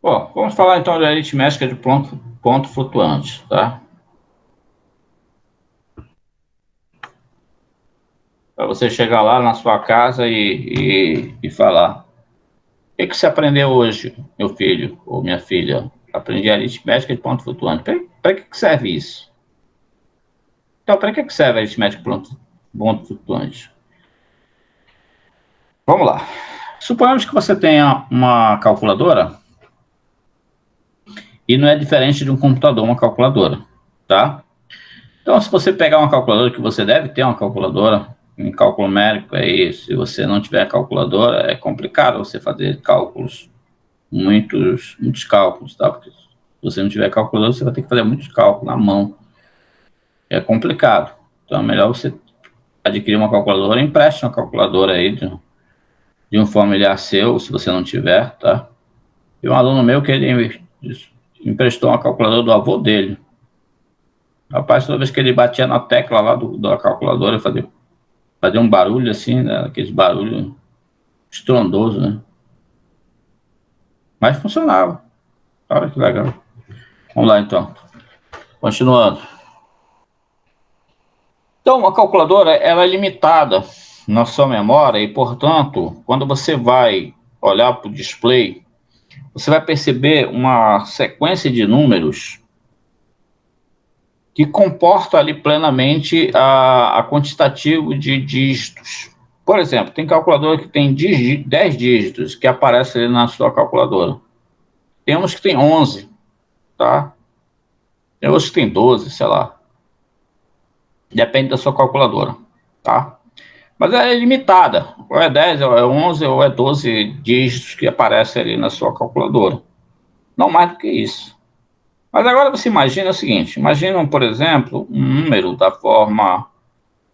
Bom, vamos falar então de aritmética de ponto flutuante, tá? Para você chegar lá na sua casa e falar: o que você aprendeu hoje, meu filho ou minha filha? Aprendi aritmética de ponto flutuante. Para que serve isso? Então, para que serve a aritmética de ponto flutuante? Vamos lá. Suponhamos que você tenha uma calculadora e não é diferente de um computador, uma calculadora, tá? Então, se você pegar uma calculadora, que você deve ter uma calculadora, em cálculo numérico é isso, se você não tiver calculadora, é complicado você fazer cálculos, muitos cálculos, tá? Porque se você não tiver calculadora, você vai ter que fazer muitos cálculos na mão. É complicado. Então, é melhor você adquirir uma calculadora, empreste uma calculadora aí de um familiar seu, se você não tiver, tá? E um aluno meu que ele emprestou uma calculadora do avô dele. Rapaz, toda vez que ele batia na tecla lá da calculadora, fazia um barulho assim, né? Aqueles barulhos estrondosos, né? Mas funcionava. Olha que legal. Vamos lá, então. Continuando. Então, uma calculadora, ela é limitada na sua memória e, portanto, quando você vai olhar para o display, você vai perceber uma sequência de números que comporta ali plenamente a quantitativo de dígitos. Por exemplo, tem calculadora que tem 10 dígitos que aparecem ali na sua calculadora. Temos que tem 11, tá? Tem outros que tem 12, sei lá. Depende da sua calculadora, tá? Mas ela é limitada. Ou é 10, ou é 11, ou é 12 dígitos que aparecem ali na sua calculadora. Não mais do que isso. Mas agora você imagina o seguinte. Imagina, por exemplo, um número da forma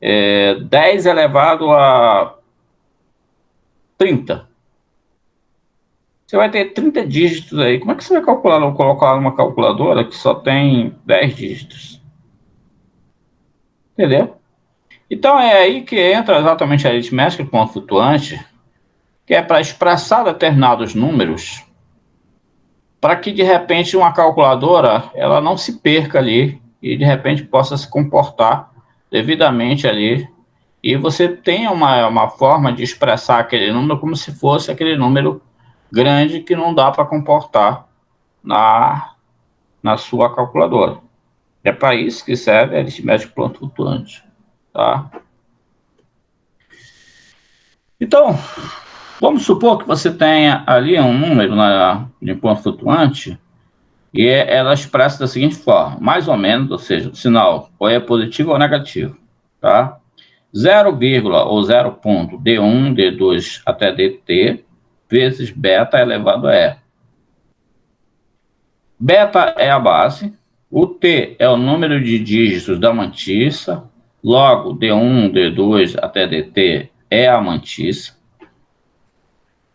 10 elevado a 30. Você vai ter 30 dígitos aí. Como é que você vai colocar numa calculadora que só tem 10 dígitos? Entendeu? Então é aí que entra exatamente a aritmética de ponto flutuante, que é para expressar determinados números, para que de repente uma calculadora ela não se perca ali e de repente possa se comportar devidamente ali e você tenha uma forma de expressar aquele número como se fosse aquele número grande que não dá para comportar na sua calculadora. É para isso que serve a aritmética de ponto flutuante, tá? Então, vamos supor que você tenha ali um número de ponto flutuante e ela expressa da seguinte forma, mais ou menos, ou seja, o sinal ou é positivo ou negativo, tá? 0, ou 0 ponto, D1, D2 até DT, vezes beta elevado a E. Beta é a base, o T é o número de dígitos da mantissa, logo D1, D2 até DT é a mantissa.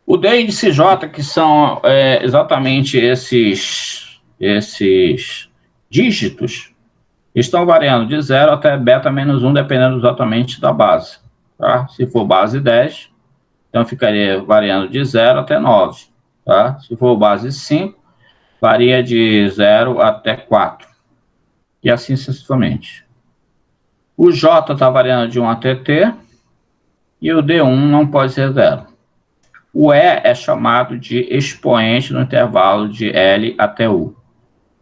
O D índice J, que são exatamente esses dígitos, estão variando de 0 até beta menos 1, dependendo exatamente da base. Tá? Se for base 10, então ficaria variando de 0 até 9. Tá? Se for base 5, varia de 0 até 4. E assim sucessivamente. O J está variando de 1 até T, e o D1 não pode ser 0. O E é chamado de expoente no intervalo de L até U.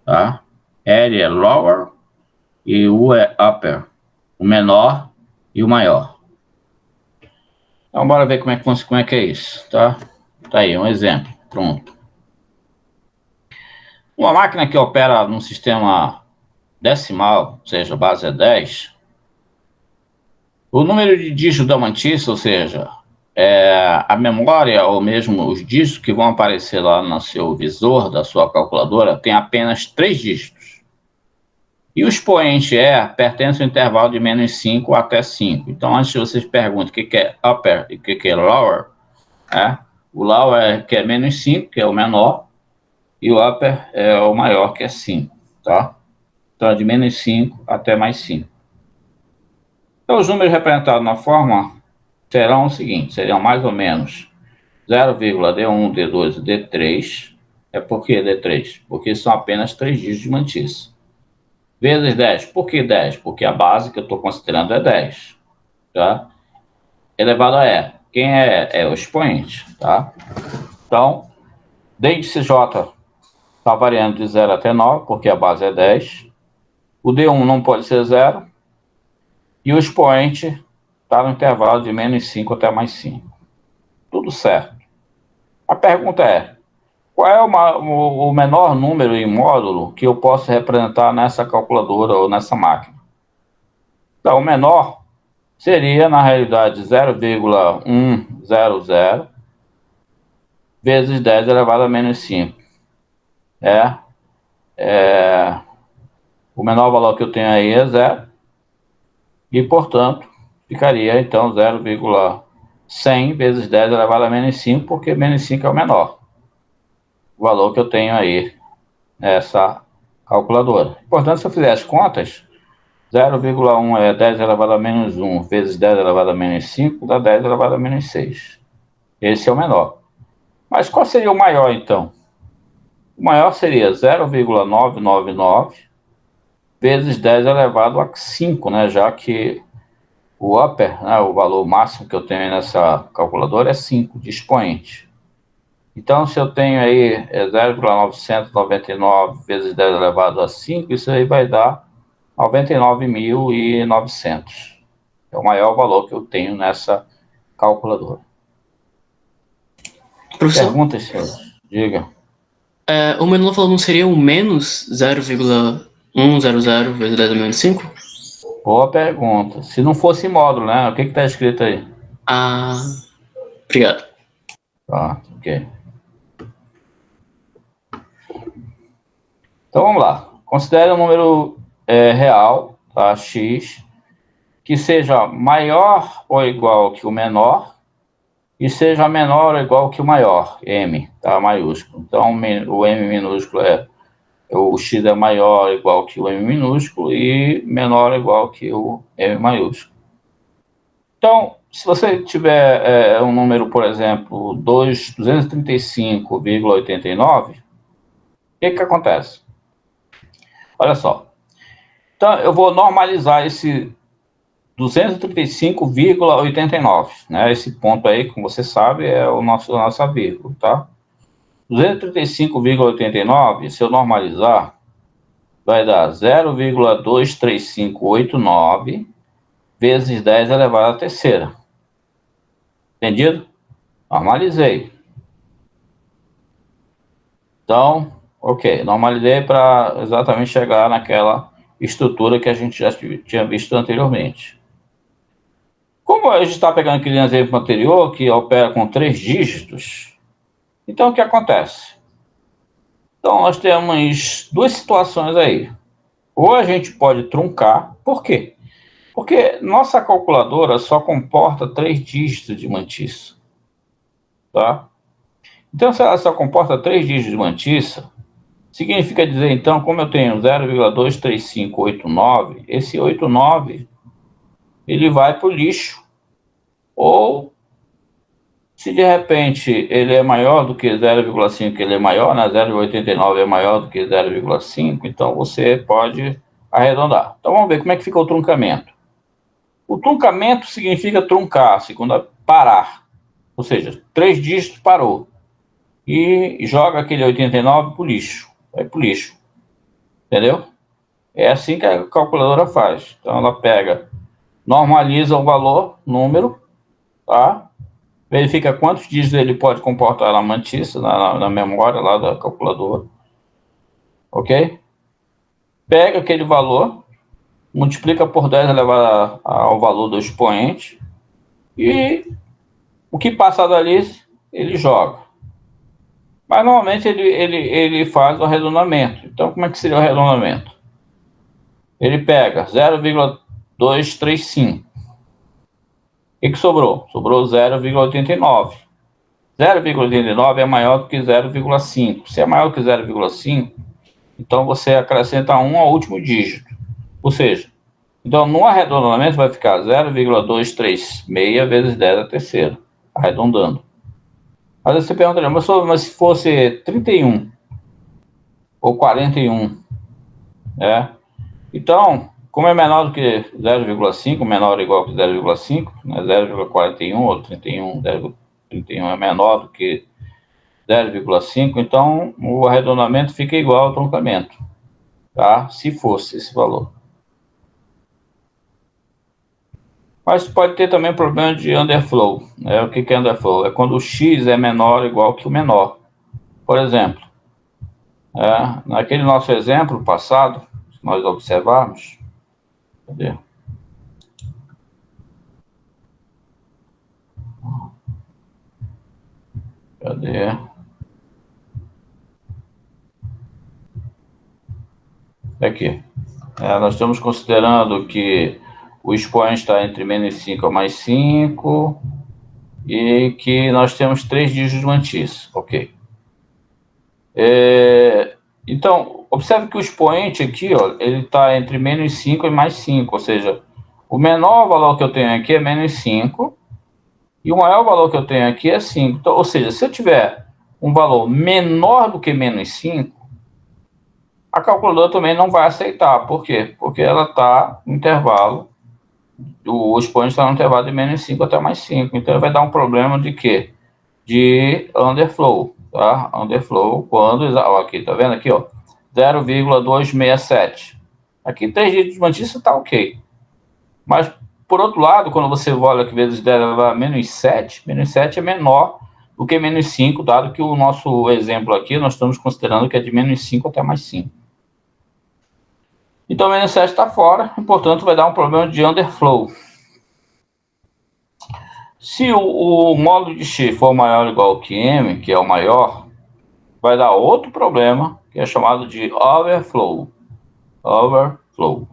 Tá? L é lower e U é upper, o menor e o maior. Então, bora ver como é que é isso, tá? Tá aí, um exemplo, pronto. Uma máquina que opera num sistema decimal, ou seja, a base é 10, o número de dígitos da mantissa, ou seja, a memória ou mesmo os dígitos que vão aparecer lá no seu visor da sua calculadora tem apenas 3 dígitos. E o expoente pertence ao intervalo de menos 5 até 5. Então, antes de vocês perguntem o que é upper e o que é lower, o lower que é menos 5, que é o menor, e o upper é o maior, que é 5. Tá? Então, é de menos 5 até mais 5. Então, os números representados na forma serão o seguinte, seriam mais ou menos 0,D1, D2 e D3 É por que D3? Porque são apenas 3 dígitos de mantice. Vezes 10. Por que 10? Porque a base que eu estou considerando é 10. Tá? Elevado a E. Quem é? É o expoente. Tá? Então, D índice J está variando de 0 até 9, porque a base é 10. O D1 não pode ser 0. E o expoente está no intervalo de menos 5 até mais 5. Tudo certo. A pergunta é, qual é o menor número em módulo que eu posso representar nessa calculadora ou nessa máquina? Então, o menor seria, na realidade, 0,100 vezes 10 elevado a menos 5. O menor valor que eu tenho aí é 0. E, portanto, ficaria, então, 0,100 vezes 10 elevado a menos 5, porque menos 5 é o menor. O valor que eu tenho aí nessa calculadora. Portanto, se eu fizer as contas, 0,1 é 10 elevado a menos 1 vezes 10 elevado a menos 5, dá 10 elevado a menos 6. Esse é o menor. Mas qual seria o maior, então? O maior seria 0,999 vezes 10 elevado a 5, né? Já que o upper, né, o valor máximo que eu tenho nessa calculadora é 5 de expoente. Então, se eu tenho aí 0,999 vezes 10 elevado a 5, isso aí vai dar 99.900. É o maior valor que eu tenho nessa calculadora. Professor? Perguntas, senhores? Diga. O menor valor não seria o menos 0,100 vezes 10 a menos 5? Boa pergunta. Se não fosse módulo, né? O que está escrito aí? Ah, obrigado. Tá, ok. Então vamos lá. Considere um número real, tá? X, que seja maior ou igual que o menor e seja menor ou igual que o maior, M, tá? Maiúsculo. Então o M minúsculo o X é maior ou igual que o M minúsculo e menor ou igual que o M maiúsculo. Então, se você tiver um número, por exemplo, 235,89, o que acontece? Olha só. Então, eu vou normalizar esse 235,89, né? Esse ponto aí, como você sabe, é a nossa vírgula, tá? 235,89, se eu normalizar, vai dar 0,23589 vezes 10 elevado à terceira. Entendido? Normalizei. Então, ok, normalizei para exatamente chegar naquela estrutura que a gente já tinha visto anteriormente. Como a gente está pegando aquele exemplo anterior, que opera com 3 dígitos, então o que acontece? Então nós temos duas situações aí. Ou a gente pode truncar, por quê? Porque nossa calculadora só comporta 3 dígitos de mantiça, tá? Então se ela só comporta 3 dígitos de mantiça, significa dizer então, como eu tenho 0,23589, esse 89 ele vai para o lixo, ou se de repente ele é maior do que 0,5, ele é maior, né? 0,89 é maior do que 0,5, então você pode arredondar. Então vamos ver como é que fica o truncamento. O truncamento significa truncar, segundo parar. Ou seja, 3 dígitos parou. E joga aquele 89 para o lixo. Vai para o lixo. Entendeu? É assim que a calculadora faz. Então ela pega, normaliza o valor, número, tá? Verifica quantos dígitos ele pode comportar na mantiça, na memória lá da calculadora. Ok? Pega aquele valor, multiplica por 10 elevado ao valor do expoente e o que passar dali, ele joga. Mas normalmente ele faz o arredondamento. Então, como é que seria o arredondamento? Ele pega 0,235. O que sobrou? Sobrou 0,89. 0,89 é maior do que 0,5. Se é maior que 0,5, então você acrescenta 1 ao último dígito. Ou seja, então no arredondamento vai ficar 0,236 vezes 10 a terceira, arredondando. Mas você pergunta, mas se fosse 31, ou 41, né? Então, como é menor do que 0,5, menor ou igual que 0,5, né? 0,41 ou 31, 0,31 é menor do que 0,5, então o arredondamento fica igual ao truncamento, tá? Se fosse esse valor. Mas pode ter também problema de underflow, né? O que é underflow? É quando o x é menor ou igual que o menor. Por exemplo, naquele nosso exemplo passado, se nós observarmos, cadê? Cadê? Aqui. Nós estamos considerando que o expoente está entre menos 5 a mais 5 e que nós temos 3 dígitos de mantice. Ok. Então, observe que o expoente aqui, ó, ele está entre menos 5 e mais 5, ou seja, o menor valor que eu tenho aqui é menos 5 e o maior valor que eu tenho aqui é 5. Então, ou seja, se eu tiver um valor menor do que menos 5, a calculadora também não vai aceitar. Por quê? Porque ela está no intervalo, o expoente está no intervalo de menos 5 até mais 5. Então, vai dar um problema de quê? De underflow, tá? Underflow quando... Ó, aqui, tá vendo aqui, ó? 0,267. Aqui, 3 dígitos de mantice está ok. Mas, por outro lado, quando você olha que vezes 10 elevado a menos 7 é menor do que menos 5, dado que o nosso exemplo aqui, nós estamos considerando que é de menos 5 até mais 5. Então, menos 7 está fora, e, portanto, vai dar um problema de underflow. Se o módulo de X for maior ou igual que M, que é o maior, vai dar outro problema, que é chamado de overflow. Overflow.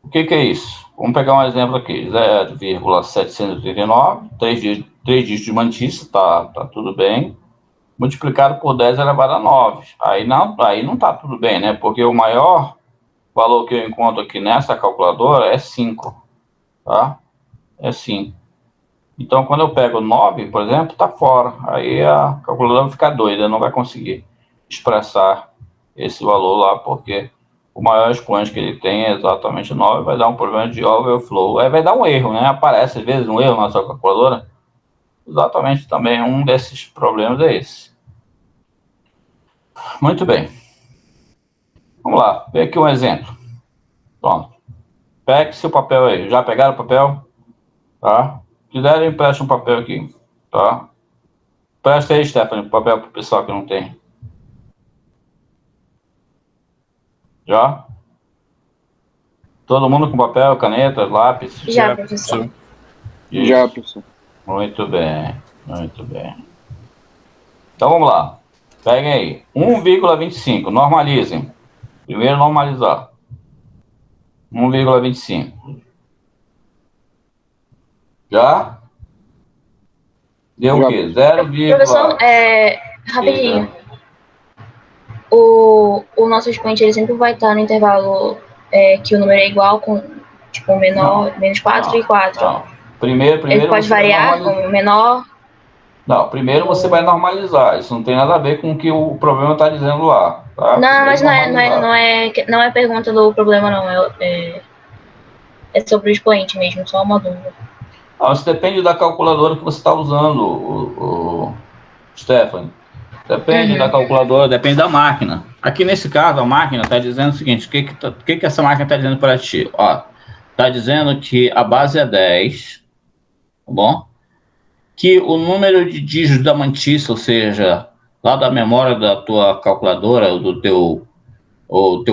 O que é isso? Vamos pegar um exemplo aqui. 0,739, 3 dígitos de mantice, tá tudo bem. Multiplicado por 10 elevado a 9. Aí não tá tudo bem, né? Porque o maior valor que eu encontro aqui nessa calculadora é 5, tá? É 5. Então, quando eu pego 9, por exemplo, tá fora. Aí a calculadora vai ficar doida, não vai conseguir expressar esse valor lá, porque o maior expoente que ele tem é exatamente 9, vai dar um problema de overflow. Aí vai dar um erro, né? Aparece às vezes um erro na sua calculadora. Exatamente, também um desses problemas é esse. Muito bem. Vamos lá, vê aqui um exemplo. Pronto. Pegue seu papel aí. Já pegaram o papel? Tá? Se quiser, empreste um papel aqui. Tá? Presta aí, Stephanie, papel para o pessoal que não tem. Já? Todo mundo com papel, caneta, lápis? Já, professor. Isso. Já, professor. Muito bem, muito bem. Então vamos lá. Peguem aí. 1,25. Normalizem. Primeiro normalizar. 1,25. Já? Deu o quê? 0, professor, rapidinho. O nosso expoente ele sempre vai estar no intervalo que o número é igual, com tipo menor, menos 4 e 4. Não. Primeiro ele pode variar com o menor? Não, primeiro você vai normalizar. Isso não tem nada a ver com o que o problema está dizendo lá. Tá? Não, mas não é pergunta do problema, não. É sobre o expoente mesmo, só uma dúvida. Não, isso depende da calculadora que você está usando, o Stephanie. Depende da calculadora, depende da máquina. Aqui nesse caso, a máquina está dizendo o seguinte: o que essa máquina está dizendo para ti? Está dizendo que a base é 10, tá bom? Que o número de dígitos da mantice, ou seja, lá da memória da tua calculadora ou do teu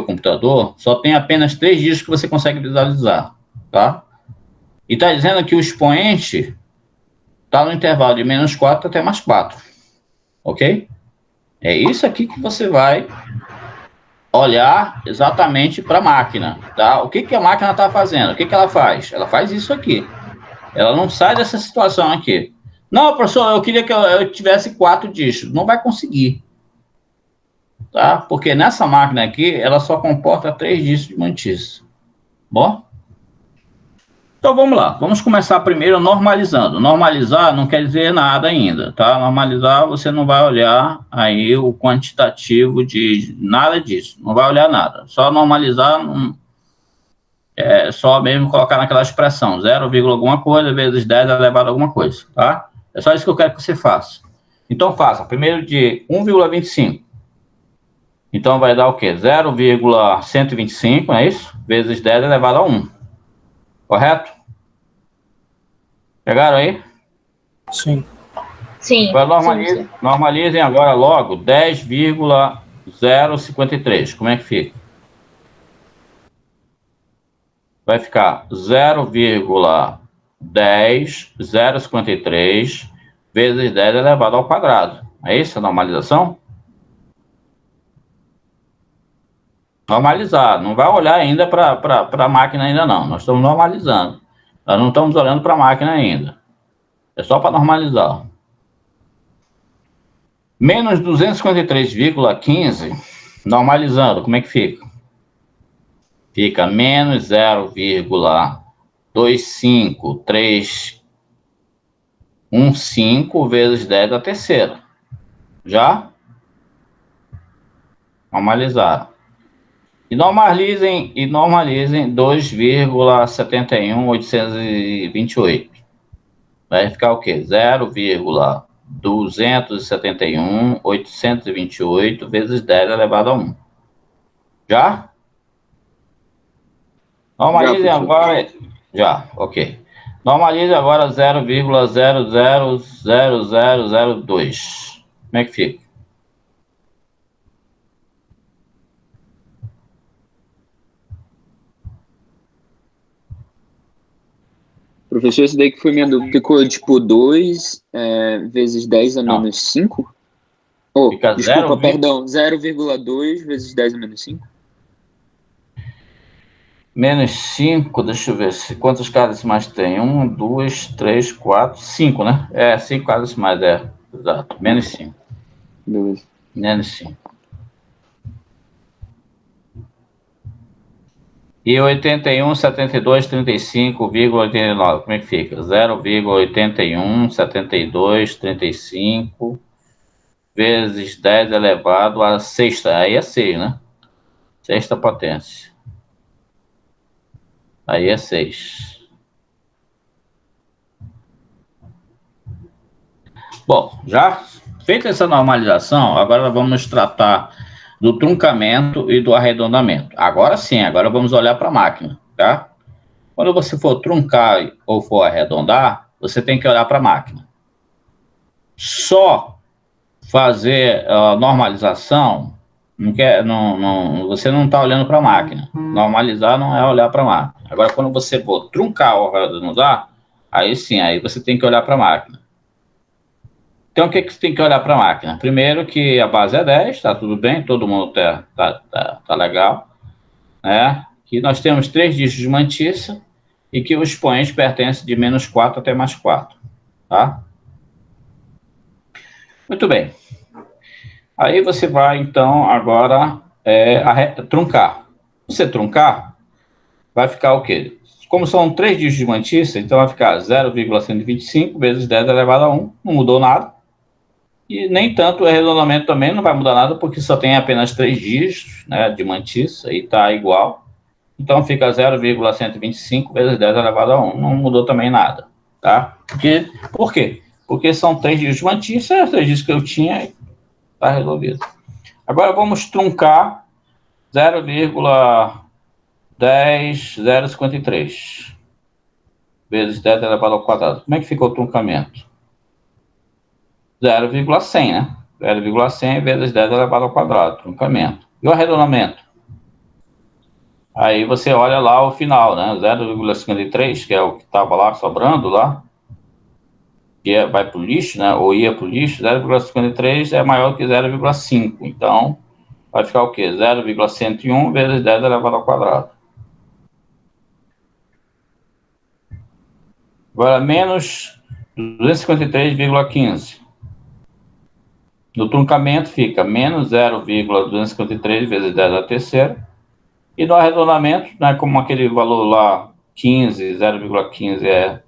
computador, só tem apenas 3 dígitos que você consegue visualizar, tá? E está dizendo que o expoente está no intervalo de menos 4 até mais 4, ok? É isso aqui que você vai olhar exatamente para a máquina, tá? O que a máquina está fazendo? O que ela faz? Ela faz isso aqui. Ela não sai dessa situação aqui. Não, professor, eu queria que eu tivesse 4 dígitos. Não vai conseguir, tá? Porque nessa máquina aqui, ela só comporta 3 dígitos de mantice. Bom? Então vamos lá, vamos começar primeiro normalizando. Normalizar não quer dizer nada ainda, tá? Normalizar você não vai olhar aí o quantitativo de nada disso, não vai olhar nada. Só normalizar é só mesmo colocar naquela expressão, 0, alguma coisa vezes 10 elevado a alguma coisa, tá? É só isso que eu quero que você faça. Então faça, primeiro de 1,25. Então vai dar o quê? 0,125, não é isso? Vezes 10 elevado a 1. Correto? Pegaram aí? Sim. Sim. Agora Sim. normalizem agora logo 10,053. Como é que fica? Vai ficar 0,10053 vezes 10 elevado ao quadrado. É isso a normalização? Normalizar. Não vai olhar ainda para a máquina ainda não. Nós estamos normalizando. Nós não estamos olhando para a máquina ainda. É só para normalizar. Menos 253,15, normalizando, como é que fica? Fica menos 0,25315 vezes 10 da terceira. Já? Normalizar. E normalizem 2,71828. Vai ficar o quê? 0,271.828 vezes 10 elevado a 1. Já? Normalize agora. Já, ok. Normalize agora 0,000002. Como é que fica? Professor, esse daí que foi minha dúvida. Ficou tipo 2 vezes 10 a Não. menos 5? Oh, Fica desculpa, 0, perdão. 0,2 vezes 10 a menos 5? menos 5, deixa eu ver quantas casas mais tem. 1, 2, 3, 4, 5, né? 5 casas mais, exato. Menos 5. Beleza. Menos 5. E 81,72,35,89. Como é que fica? 0,81,72,35 vezes 10 elevado a sexta. Aí é 6, né? Sexta potência. Aí é 6. Bom, já feita essa normalização, agora vamos tratar do truncamento e do arredondamento. Agora sim, agora vamos olhar para a máquina, tá? Quando você for truncar ou for arredondar, você tem que olhar para a máquina. Só fazer a normalização, você não está olhando para a máquina. Normalizar não é olhar para a máquina. Agora, quando você for truncar ou arredondar, aí sim, aí você tem que olhar para a máquina. Então, o que você tem que olhar para a máquina? Primeiro que a base é 10, está tudo bem, todo mundo tá legal, né? Que nós temos 3 dígitos de mantiça e que o expoente pertence de menos 4 até mais 4, tá? Muito bem. Aí você vai, então, agora truncar. Você truncar, vai ficar o quê? Como são 3 dígitos de mantiça, então vai ficar 0,125 vezes 10 elevado a 1, não mudou nada. E nem tanto o arredondamento também não vai mudar nada, porque só tem apenas 3 dígitos, né, de mantiça e está igual. Então fica 0,125 vezes 10 elevado a 1. Não mudou também nada, tá? Por quê? Porque são 3 dígitos de mantiça, 3 dígitos que eu tinha, está resolvido. Agora vamos truncar 0,10053 vezes 10 elevado ao quadrado. Como é que ficou o truncamento? 0,100, né? 0,100 vezes 10 elevado ao quadrado, truncamento. E o arredondamento? Aí você olha lá o final, né? 0,53, que é o que estava lá sobrando lá, que vai para o lixo, né? Ou ia para o lixo, 0,53 é maior que 0,5. Então, vai ficar o quê? 0,101 vezes 10 elevado ao quadrado. Agora, menos 253,15. No truncamento fica menos 0,253 vezes 10 à terceira. E no arredondamento, né, como aquele valor lá 0,15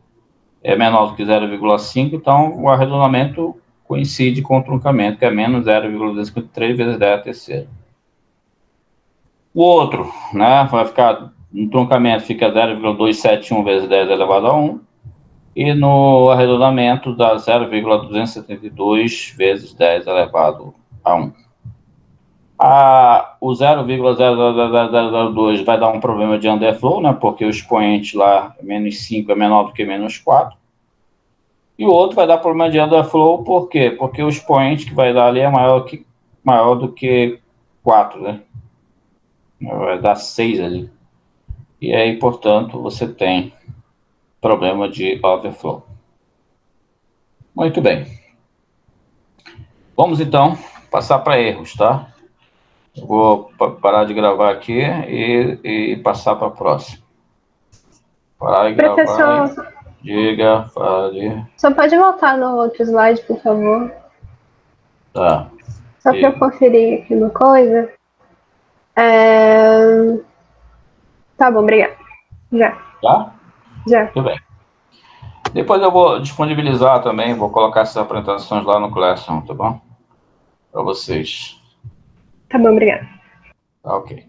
é menor do que 0,5, então o arredondamento coincide com o truncamento, que é menos 0,253 vezes 10 à terceira. O outro, né, vai ficar, no truncamento fica 0,271 vezes 10 elevado a 1, e no arredondamento dá 0,272 vezes 10 elevado a 1. O 0,00002 vai dar um problema de underflow, né, porque o expoente lá, menos 5, é menor do que menos 4. E o outro vai dar problema de underflow, por quê? Porque o expoente que vai dar ali é maior do que 4, né? Vai dar 6 ali. E aí, portanto, você tem problema de overflow. Muito bem. Vamos, então, passar para erros, tá? Eu vou parar de gravar aqui e passar para a próxima. Parar de gravar. Professor, Diga, fale. só pode voltar no outro slide, por favor? Tá. Só para eu conferir aqui uma coisa. Tá bom, obrigada. Já. Tá? Já. Tudo bem. Depois eu vou disponibilizar também, vou colocar essas apresentações lá no Classroom, tá bom? Para vocês. Tá bom, obrigada. Tá, ok.